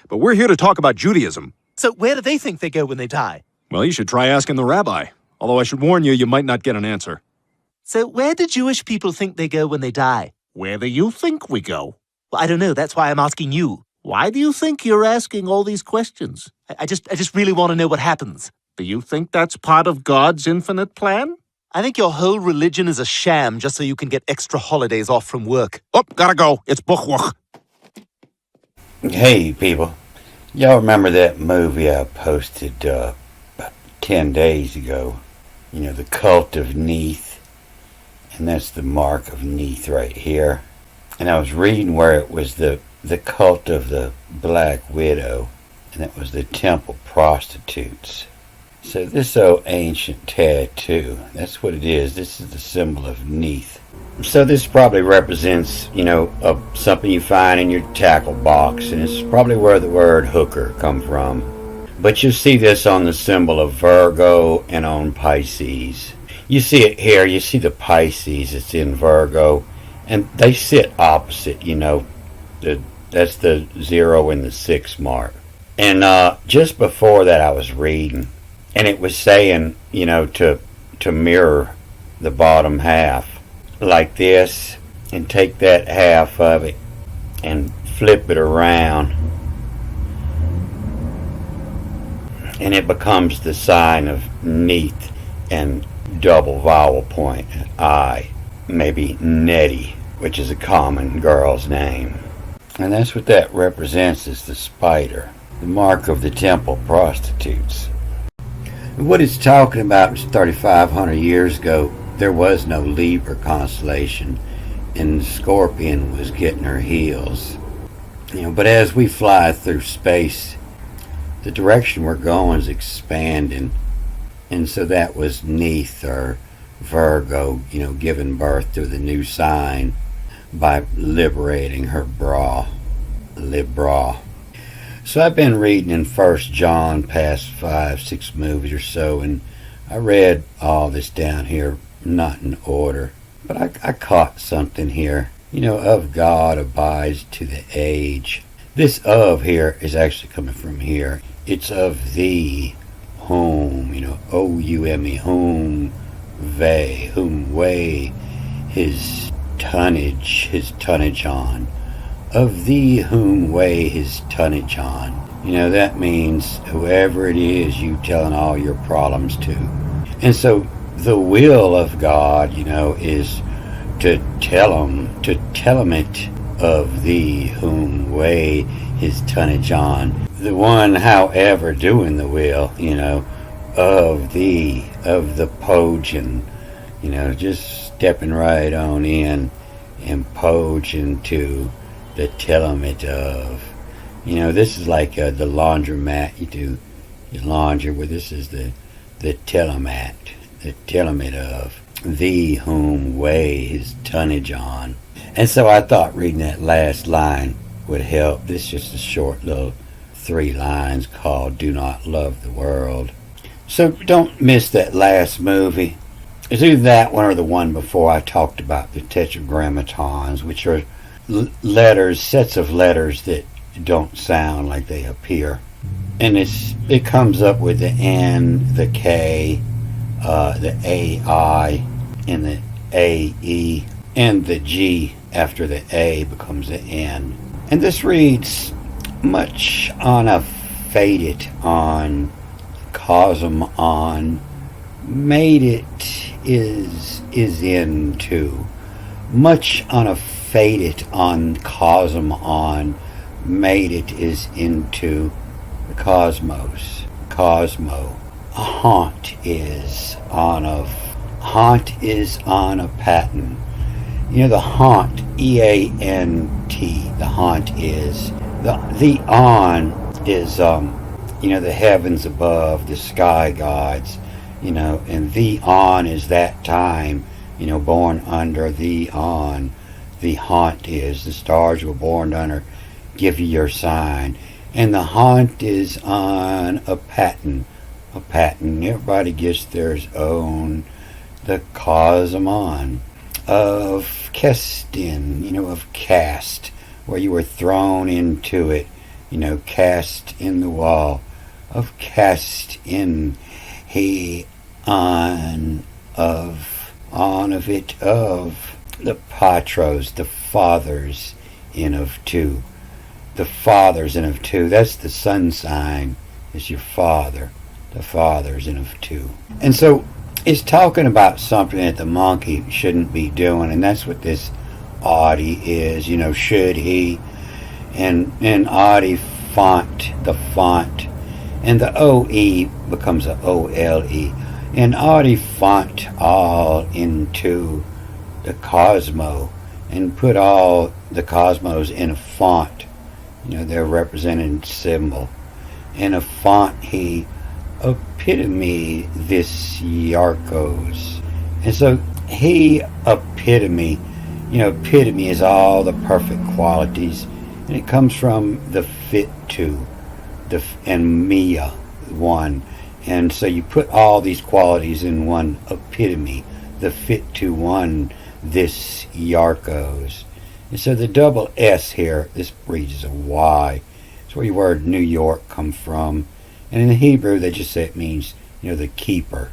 but we're here to talk about Judaism. So where do they think they go when they die? Well, you should try asking the rabbi. Although I should warn you, you might not get an answer. So where do Jewish people think they go when they die? Where do you think we go? Well, I don't know. That's why I'm asking you. Why do you think you're asking all these questions? I just really want to know what happens. Do you think that's part of God's infinite plan? I think your whole religion is a sham just so you can get extra holidays off from work. Oh, gotta go. It's Buchwach. Hey, people. Y'all remember that movie I posted about 10 days ago? You know, The Cult of Neith. And that's the mark of Neith right here. And I was reading where it was the cult of the Black Widow. And that was the temple prostitutes. So this old ancient tattoo, that's what it is. This is the symbol of Neith. So this probably represents, you know, something you find in your tackle box. And it's probably where the word hooker come from. But you see this on the symbol of Virgo and on Pisces. You see it here. You see the Pisces. It's in Virgo. And they sit opposite, you know. That's the 0 and the 6 mark. And just before that I was reading. And it was saying, you know, to mirror the bottom half like this. And take that half of it and flip it around. And it becomes the sign of Neith and double vowel point I. Maybe Nettie, which is a common girl's name. And that's what that represents, is the spider, the mark of the temple prostitutes. And what it's talking about is 3,500 years ago, there was no Libra constellation, and the Scorpion was getting her heels. You know, but as we fly through space, the direction we're going is expanding. And so that was Neith, or Virgo, you know, giving birth to the new sign by liberating her bra, Libra. So I've been reading in 1 John past 5-6 movies or so, and I read all this down here, not in order, but I caught something here. You know, of God abides to the age. This of here is actually coming from here. It's of thee, whom, you know, O-U-M-E, whom they, whom weigh his tonnage on. Of thee whom weigh his tonnage on. You know, that means whoever it is you telling all your problems to. And so the will of God, you know, is to tell him it of thee whom weigh his tonnage on. The one, however, doing the will, you know, of thee, of the poging, you know, just stepping right on in and poging to the telement of. You know, this is like the laundromat. You do your laundry, where this is the telemat, the telement of thee whom weigh his tonnage on. And so I thought reading that last line would help. This is just a short little 3 lines called Do Not Love the World. So don't miss that last movie. It's either that one or the one before. I talked about the tetragrammatons, which are letters, sets of letters that don't sound like they appear. And it comes up with the N, the K, the AI, and the AE, and the G after the A becomes the N. And this reads, much on a faded on, cosm on, made it is into. Much on a faded on, cosm on, made it is into the cosmos. Cosmo. A haunt is on a pattern. You know, the haunt, E-A-N-T, the haunt is. The on is, you know, the heavens above, the sky gods, you know, and the on is that time, you know, born under the on. The haunt is, the stars were born under, give you your sign. And the haunt is on a pattern. A pattern. Everybody gets theirs own. The cosmon of Kestin, you know, of cast, where you were thrown into it, cast in the wall, of cast in he on of it, of the patros, the fathers in of two. The fathers in of two, that's the sun sign, is your father. The fathers in of two. And so it's talking about something that the monkey shouldn't be doing, and that's what this Audi is, should he? And Audi font, the font, and the OE becomes a OLE. And Audi font all into the cosmo and put all the cosmos in a font, their represented symbol. In a font he epitome this Yarkos. And so he epitome is all the perfect qualities, and it comes from the fit to and Mia one. And so you put all these qualities in one epitome, the fit to one, this Yarkos. And so the double S here, this reads as a Y. It's where your word New York comes from. And in the Hebrew, they just say it means, the keeper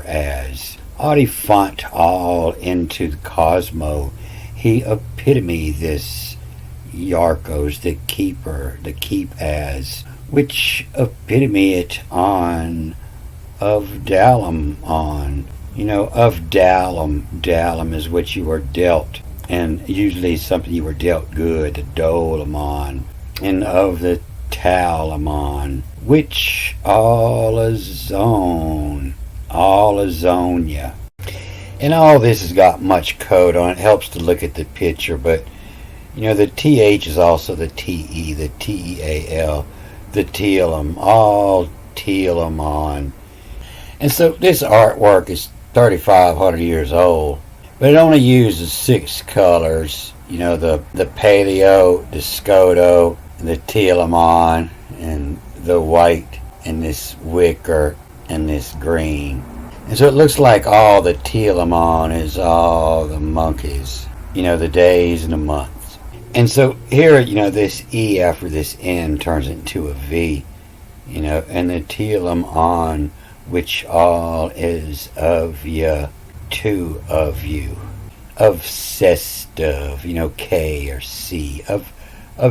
as. Audi font all into the cosmo. He epitome this Yarkos, the keeper, the keep as, which epitome it on of Dalam on. Of Dalam. Dalam is what you were dealt, and usually something you were dealt good, the Dolamon, and of the Talamon, which all is Azonia. And all this has got much code on it. Helps to look at the picture, but the TH is also the TE, the TEAL, the Telam, all Telamon. And so this artwork is 3,500 years old, but it only uses 6 colors, the Paleo, the Scoto, the Telamon, and the white, and this wicker, and this green. And so it looks like all the Telamon is all the monkeys, the days and the months. And so here, this E after this N turns into a V, and the Telamon, which all is of ya, two of you, of cestive, K or C, of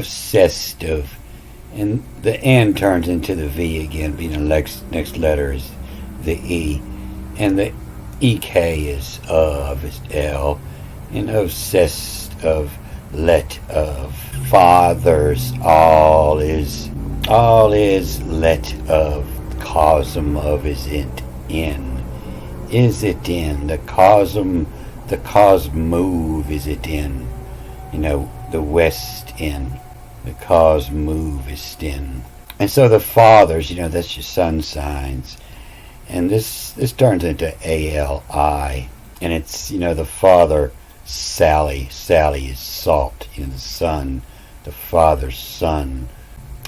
cestive. And the N turns into the V again, being the next letter is the E. And the EK is L. And of cest of let of fathers, all is let of cosm of is it in the cosm move is it in, the west in, the cosm move is in. And so the fathers, that's your sun signs. And this turns into ALI, and it's, the father, Sally is salt, the sun, the father's son.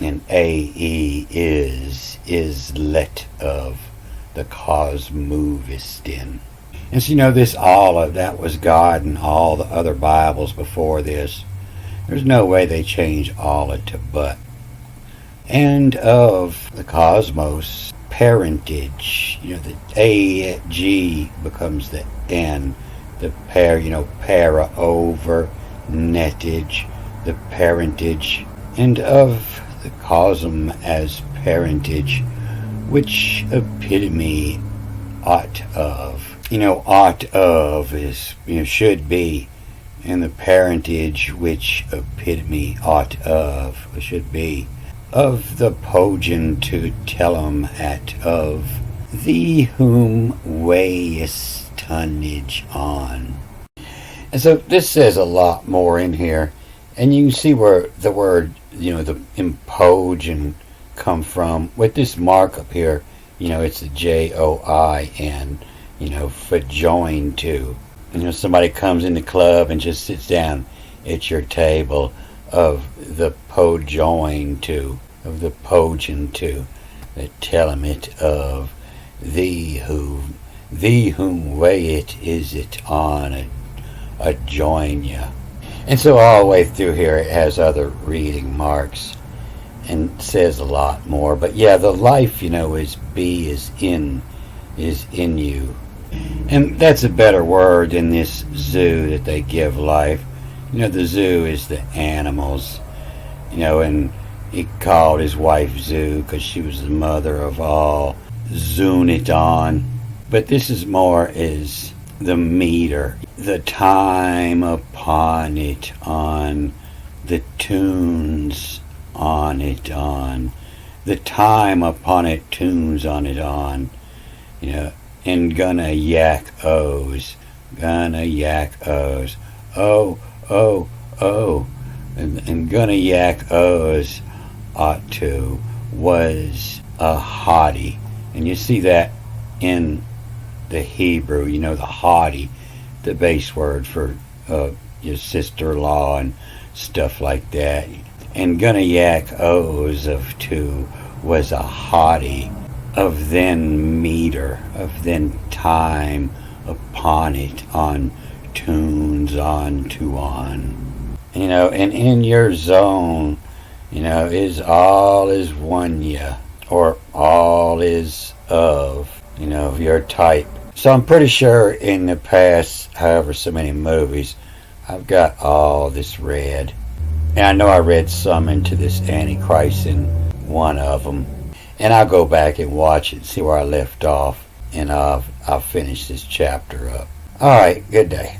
And AE is let of the cosmovistin. And so this all of that was God and all the other Bibles before this. There's no way they change all to but. And of the cosmos, parentage, the AG becomes the N, the para over, nettage, the parentage, and of the cosm as parentage, which epitome ought of. Ought of is, should be, and the parentage, which epitome ought of, should be, of the pogen to tellum at of thee whom weighest tonnage on. And so this says a lot more in here, and you can see where the word, the impogen come from. With this mark up here, it's a JOIN, for join to. Somebody comes in the club and just sits down at your table, of the pojoin to, of the pogen to, that tell him it of thee whom way it is it on a join ya. And so all the way through here it has other reading marks. and says a lot more. But yeah, the life, is be is in you. And that's a better word than this zoo that they give life. The zoo is the animals, and he called his wife Zoo because she was the mother of all Zooniton. But this is more is the meter, the time upon it on, the tunes on it on, the time upon it tunes on it on, and gonna yak O's, oh, oh, oh, and gonna yak O's ought to was a hottie. And you see that in the Hebrew, the haughty, the base word for your sister-in-law and stuff like that. And gonna yak O's of two was a haughty, of then meter, of then time upon it, on tunes, on to on. And in your zone, is all is one ya, or all is of, your type. So I'm pretty sure in the past, however so many movies, I've got all this read. And I know I read some into this Antichrist in one of them. And I'll go back and watch it, see where I left off, and I'll finish this chapter up. All right, good day.